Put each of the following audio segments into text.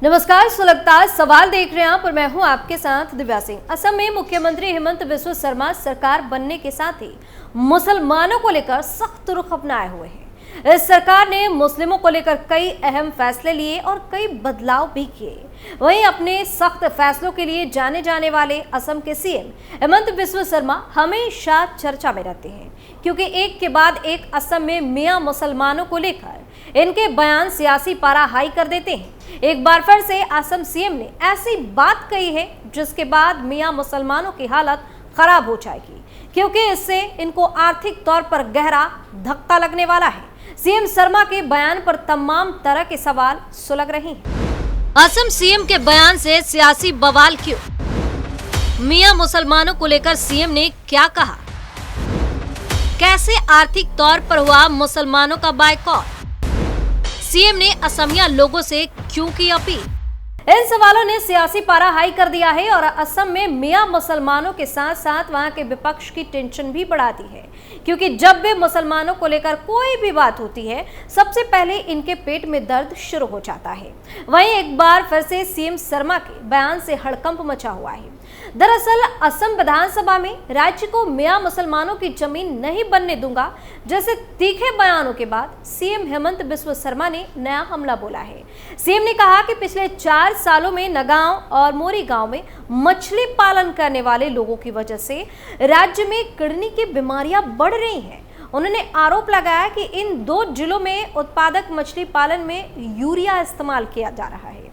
नमस्कार, सुलगता सवाल देख रहे हैं आप और मैं हूं आपके साथ दिव्या सिंह। असम में मुख्यमंत्री हेमंत बिस्वा शर्मा सरकार बनने के साथ ही मुसलमानों को लेकर सख्त रुख अपनाए हुए हैं। इस सरकार ने मुस्लिमों को लेकर कई अहम फैसले लिए और कई बदलाव भी किए। वहीं अपने सख्त फैसलों के लिए जाने जाने वाले असम के सीएम हेमंत बिस्वा शर्मा हमेशा चर्चा में रहते हैं, क्योंकि एक के बाद एक असम में मियां मुसलमानों को लेकर इनके बयान सियासी पारा हाई कर देते हैं। एक बार फिर से असम सीएम ने ऐसी बात कही है जिसके बाद मियां मुसलमानों की हालत खराब हो जाएगी, क्योंकि इससे इनको आर्थिक तौर पर गहरा धक्का लगने वाला है। सीएम शर्मा के बयान पर तमाम तरह के सवाल सुलग रहे हैं। असम सीएम के बयान से सियासी बवाल क्यों? मियां मुसलमानों को लेकर सीएम ने क्या कहा? कैसे आर्थिक तौर पर हुआ मुसलमानों का बायकॉट? सीएम ने असमिया लोगों से क्यों की अपील? इन सवालों ने सियासी पारा हाई कर दिया है और असम में मियां मुसलमानों के साथ साथ वहां के विपक्ष की टेंशन भी बढ़ा दी है, क्योंकि जब भी मुसलमानों को लेकर कोई भी बात होती है सबसे पहले इनके पेट में दर्द शुरू हो जाता है। वहीं एक बार फिर से सीएम शर्मा के बयान से हड़कंप मचा हुआ है। दरअसल असम विधानसभा में राज्य को मियां मुसलमानों की जमीन नहीं बनने दूंगा जैसे तीखे बयानों के बाद सीएम हेमंत बिस्वा शर्मा ने नया हमला बोला है। सीएम ने कहा कि पिछले 4 सालों में नगांव और मोरी गांव में मछली पालन करने वाले लोगों की वजह से राज्य में किडनी की बीमारियां बढ़ रही हैं। उन्होंने आरोप लगाया कि इन 2 जिलों में उत्पादक मछली पालन में यूरिया इस्तेमाल किया जा रहा है।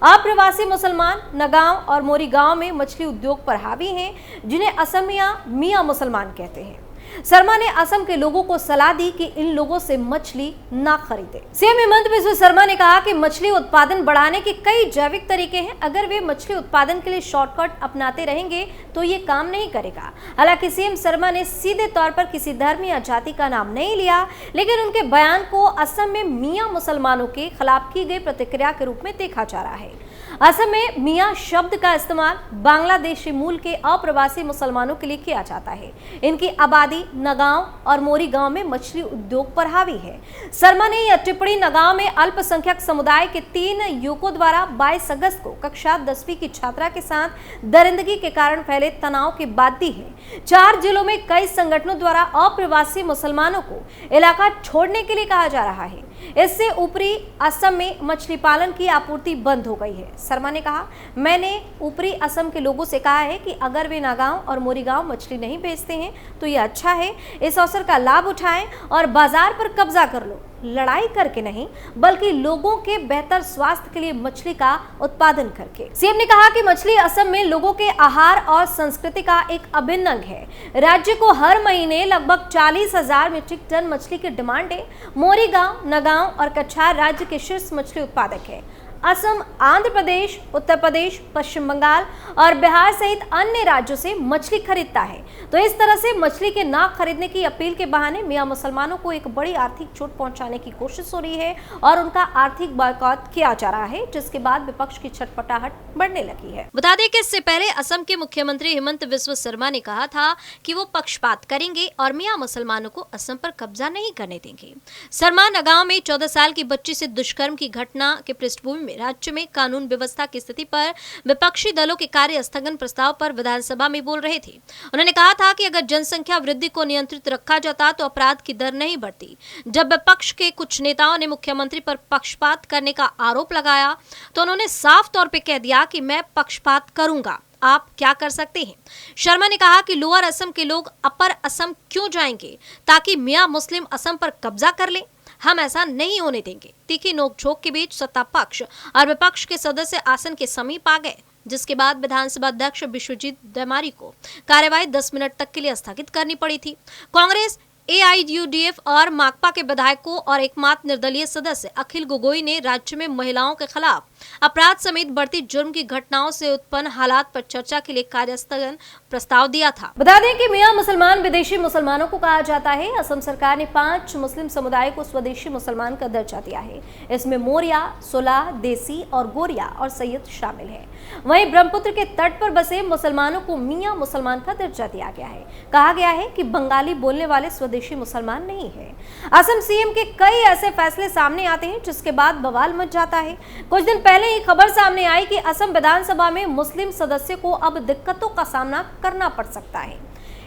अप्रवासी मुसलमान नगांव और मोरी गांव में मछली उद्योग पर हावी हैं, जिन्हें असमिया मियां मुसलमान कहते हैं। शर्मा ने असम के लोगों को सलाह दी कि इन लोगों से मछली ना खरीदें। सीएम हेमंत बिस्वा शर्मा ने कहा कि मछली उत्पादन बढ़ाने के कई जैविक तरीके हैं। अगर वे मछली उत्पादन के लिए शॉर्टकट अपनाते रहेंगे तो ये काम नहीं करेगा। हालांकि सीएम शर्मा ने सीधे तौर पर किसी धर्म या जाति का नाम नहीं लिया, लेकिन उनके बयान को असम में मियां मुसलमानों के खिलाफ की गई प्रतिक्रिया के रूप में देखा जा रहा है। असम में मियां शब्द का इस्तेमाल बांग्लादेशी मूल के अप्रवासी मुसलमानों के लिए किया जाता है। इनकी आबादी नगांव और मोरी गांव में मछली उद्योग पर हावी है। शर्मा ने यह टिप्पणी नगांव में अल्पसंख्यक समुदाय के 3 युवकों द्वारा 22 अगस्त को कक्षा 10वीं की छात्रा के साथ दरिंदगी के कारण फैले तनाव के बाद दी है। 4 जिलों में कई संगठनों द्वारा अप्रवासी मुसलमानों को इलाका छोड़ने के लिए कहा जा रहा है। इससे ऊपरी असम में मछली पालन की आपूर्ति बंद हो गई है। शर्मा ने कहा, मैंने ऊपरी असम के लोगों से कहा है कि अगर वे नागांव और मोरीगांव मछली नहीं बेचते हैं तो यह अच्छा है। इस अवसर का लाभ उठाएं और बाजार पर कब्जा कर लो, लड़ाई करके नहीं बल्कि लोगों के बेहतर स्वास्थ्य के लिए मछली का उत्पादन करके। सीएम ने कहा कि मछली असम में लोगों के आहार और संस्कृति का एक अभिन्न अंग है। राज्य को हर महीने लगभग 40,000 मीट्रिक टन मछली की डिमांड है। मोरी गांव, नगांव और कछार राज्य के शीर्ष मछली उत्पादक है। असम, आंध्र प्रदेश, उत्तर प्रदेश, पश्चिम बंगाल और बिहार सहित अन्य राज्यों से मछली खरीदता है। तो इस तरह से मछली के ना खरीदने की अपील के बहाने मियां मुसलमानों को एक बड़ी आर्थिक चोट पहुंचाने की कोशिश हो रही है और उनका आर्थिक बॉयकॉट किया जा रहा है, जिसके बाद विपक्ष की छटपटाहट बढ़ने लगी है। बता दें कि इससे पहले असम के मुख्यमंत्री हेमंत बिस्वा शर्मा ने कहा था कि वो पक्षपात करेंगे और मियां मुसलमानों को असम पर कब्जा नहीं करने देंगे। शर्मा नगांव में 14 साल की बच्ची से दुष्कर्म की घटना के पृष्ठभूमि में राज्य में कानून व्यवस्था की स्थिति पर विपक्षी दलों के कार्य स्थगन प्रस्ताव पर विधानसभा में बोल रहे थे। उन्होंने कहा था कि अगर जनसंख्या वृद्धि को नियंत्रित रखा जाता तो अपराध की दर नहीं बढ़ती। जब विपक्ष के कुछ नेताओं ने मुख्यमंत्री पर पक्षपात करने का आरोप लगाया तो उन्होंने साफ तौर पर कह दिया कि मैं पक्षपात करूंगा, आप क्या कर सकते हैं। शर्मा ने कहा कि लोअर असम के लोग अपर असम क्यों जाएंगे ताकि मियां मुस्लिम असम पर कब्जा कर ले। हम ऐसा नहीं होने देंगे। तीखी नोकझोंक के बीच सत्ता पक्ष और विपक्ष के सदस्य आसन के समीप आ गए, जिसके बाद विधानसभा अध्यक्ष विश्वजीत दमारी को कार्यवाही 10 मिनट तक के लिए स्थगित करनी पड़ी थी। कांग्रेस, AIUDF और माकपा के विधायकों और एकमात्र निर्दलीय सदस्य अखिल गोगोई ने राज्य में महिलाओं के खिलाफ अपराध समेत बढ़ती जुर्म की घटनाओं से उत्पन्न हालात पर चर्चा के लिए कार्यस्थगन प्रस्ताव दिया था। बता दें कि मियां मुसलमान विदेशी मुसलमानों को कहा जाता है। असम सरकार ने 5 मुस्लिम समुदाय को स्वदेशी मुसलमान का दर्जा दिया है। इसमें मोरिया, सोला, देसी और गोरिया और सैयद शामिल है। वहीं ब्रह्मपुत्र के तट पर बसे मुसलमानों को मियां मुसलमान का दर्जा दिया गया है। कहा गया है कि बंगाली बोलने वाले स्वदेशी बांग्लादेशी मुसलमान नहीं है। असम सीएम के कई ऐसे फैसले सामने आते हैं जिसके बाद बवाल मच जाता है। कुछ दिन पहले ही खबर सामने आई कि असम विधानसभा में मुस्लिम सदस्य को अब दिक्कतों का सामना करना पड़ सकता है,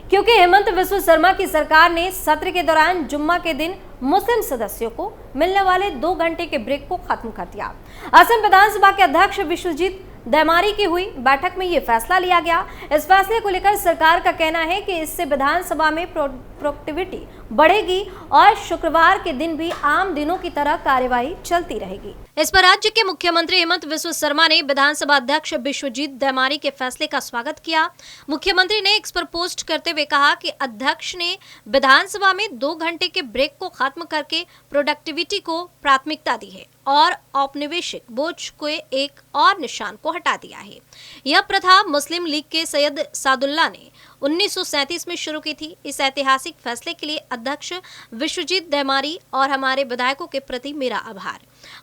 क्योंकि हेमंत बिस्वा शर्मा की सरकार ने सत्र के दौरान जुम्मा के दिन मुस्लिम सदस्यों को मिलने वाले 2 घंटे के ब्रेक को खत्म कर दिया। असम विधानसभा के अध्यक्ष विश्वजीत दैमारी की हुई बैठक में यह फैसला लिया गया। इस फैसले को लेकर सरकार का कहना है कि इससे विधानसभा में प्रोडक्टिविटी बढ़ेगी और शुक्रवार के दिन भी आम दिनों की तरह कार्यवाही चलती रहेगी। इस पर राज्य के मुख्यमंत्री हेमंत बिस्वा शर्मा ने विधानसभा अध्यक्ष विश्वजीत दैमारी के फैसले का स्वागत किया। मुख्यमंत्री ने एक्स पर पोस्ट करते हुए कहा कि अध्यक्ष ने विधानसभा में 2 घंटे के ब्रेक को खत्म करके प्रोडक्टिविटी को प्राथमिकता दी है और औपनिवेशिक बोझ के एक और निशान को हटा दिया है। यह प्रथा मुस्लिम लीग के सैयद सादुल्ला ने 1937 में शुरू की थी। इस ऐतिहासिक फैसले के लिए अध्यक्ष विश्वजीत दैमारी और हमारे विधायकों के प्रति मेरा आभार।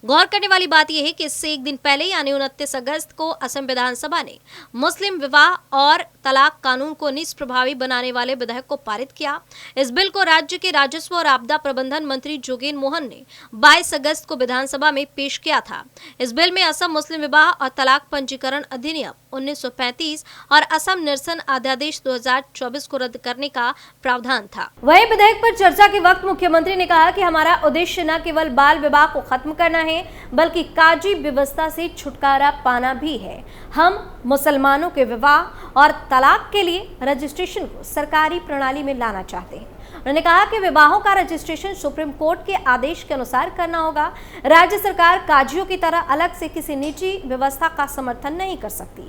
गौर करने वाली बात यह है कि इससे एक दिन पहले यानी 29 अगस्त को असम विधानसभा ने मुस्लिम विवाह और तलाक कानून को निष्प्रभावी बनाने वाले विधेयक को पारित किया। इस बिल को राज्य के राजस्व और आपदा प्रबंधन मंत्री जोगेन मोहन ने 22 अगस्त को विधानसभा में पेश किया था। इस बिल में असम मुस्लिम विवाह और तलाक पंजीकरण अधिनियम 1935 और असम निरसन अध्यादेश 2024 को रद्द करने का प्रावधान था। वहीं विधेयक पर चर्चा के वक्त मुख्यमंत्री ने कहा कि हमारा उद्देश्य न केवल बाल विवाह को खत्म करना है बल्कि काजी व्यवस्था से छुटकारा पाना भी है। हम मुसलमानों के विवाह और तलाक के लिए रजिस्ट्रेशन को सरकारी प्रणाली में लाना चाहते हैं। उन्होंने कहा कि विवाहों का रजिस्ट्रेशन सुप्रीम कोर्ट के आदेश के अनुसार करना होगा। राज्य सरकार काजियों की तरह अलग से किसी निजी व्यवस्था का समर्थन नहीं कर सकती।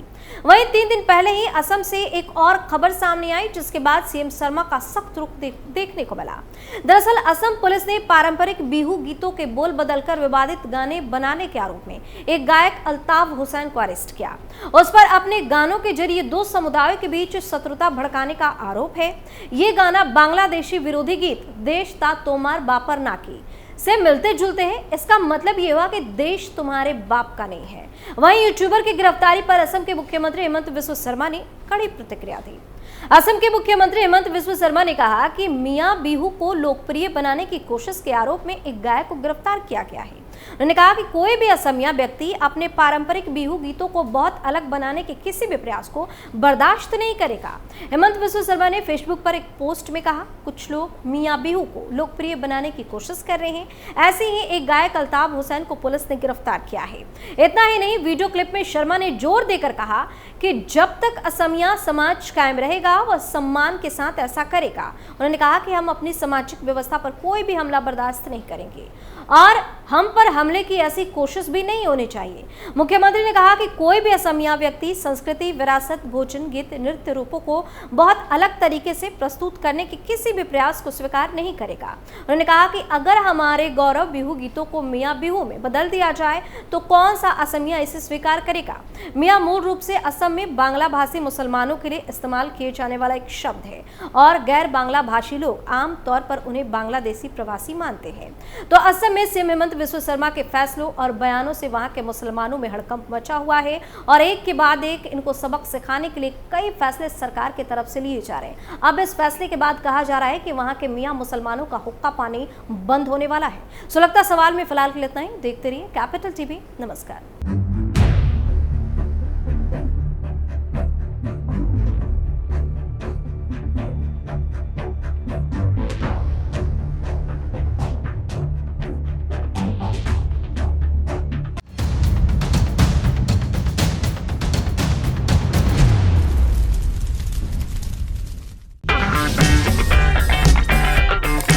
वहीं 3 दिन पहले ही असम से एक और खबर सामने आई जिसके बाद सीएम शर्मा का सख्त रुख देखने को मिला। दरअसल असम पुलिस ने पारंपरिक बिहू गीतों के बोल बदलकर विवादित गाने बनाने के आरोप में एक गायक अल्ताफ हुसैन को अरेस्ट किया। उस पर अपने गानों के जरिए 2 समुदायों के बीच शत्रुता भड़काने का आरोप है। ये गाना बांग्लादेशी विरोधी गीत देश ता तोमार बापर नाकी से मिलते जुलते हैं। इसका मतलब ये हुआ कि देश तुम्हारे बाप का नहीं है। वहीं यूट्यूबर की गिरफ्तारी पर असम के मुख्यमंत्री हेमंत बिस्वा शर्मा ने कड़ी प्रतिक्रिया दी। असम के मुख्यमंत्री हेमंत बिस्वा शर्मा ने कहा कि मियां बिहू को लोकप्रिय बनाने की कोशिश के आरोप में एक गायक को गिरफ्तार किया गया है। उन्होंने कहा कि कोई भी असमिया व्यक्ति अपने पारंपरिक बिहू गीतों को बहुत अलग बनाने के किसी भी प्रयास को बर्दाश्त नहीं करेगा। हेमंत बिस्वा शर्मा ने फेसबुक पर एक पोस्ट में कहा, कुछ लोग मियां बिहू को लोकप्रिय बनाने की कोशिश कर रहे हैं। ऐसे ही एक गायक अल्ताफ हुसैन को पुलिस ने गिरफ्तार किया है। इतना ही नहीं, वीडियो क्लिप में शर्मा ने जोर देकर कहा कि जब तक असमिया समाज कायम रहेगा वह सम्मान के साथ ऐसा करेगा। उन्होंने कहा कि हम अपनी सामाजिक व्यवस्था पर कोई भी हमला बर्दाश्त नहीं करेंगे और हम पर हमले की ऐसी कोशिश भी नहीं होनी चाहिए। मुख्यमंत्री ने कहा कि कोई भी असमिया व्यक्ति संस्कृति, विरासत, भोजन, गीत, नृत्य रूपों को बहुत अलग तरीके से प्रस्तुत करने के किसी भी प्रयास को स्वीकार नहीं करेगा। उन्होंने कहा कि अगर हमारे गौरव बिहू गीतों को मियां बिहू में बदल दिया जाए तो कौन सा असमिया इसे स्वीकार करेगा। मियां मूल रूप से असम में बांग्ला भाषी मुसलमानों के लिए इस्तेमाल किए जाने वाला एक शब्द है और गैर बांग्ला भाषी लोग आम तौर पर उन्हें बांग्लादेशी प्रवासी मानते हैं। तो असम में सीएम हेमंत बिस्वा शर्मा के फैसलों और बयानों से वहां के मुसलमानों में हड़कंप मचा हुआ है और एक के बाद एक इनको सबक सिखाने के लिए कई फैसले सरकार की तरफ से लिए जा रहे हैं। अब इस फैसले के बाद कहा जा रहा है कि वहां के मियां मुसलमानों का हुक्का पानी बंद होने वाला है। सुलगता सवाल में फिलहाल के लिए इतना ही। देखते रहिए कैपिटल टीवी। नमस्कार।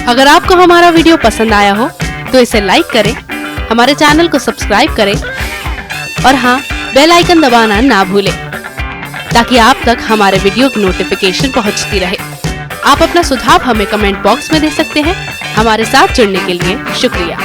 अगर आपको हमारा वीडियो पसंद आया हो तो इसे लाइक करें, हमारे चैनल को सब्सक्राइब करें और हाँ, बेल आइकन दबाना ना भूलें ताकि आप तक हमारे वीडियो की नोटिफिकेशन पहुंचती रहे। आप अपना सुझाव हमें कमेंट बॉक्स में दे सकते हैं। हमारे साथ जुड़ने के लिए शुक्रिया।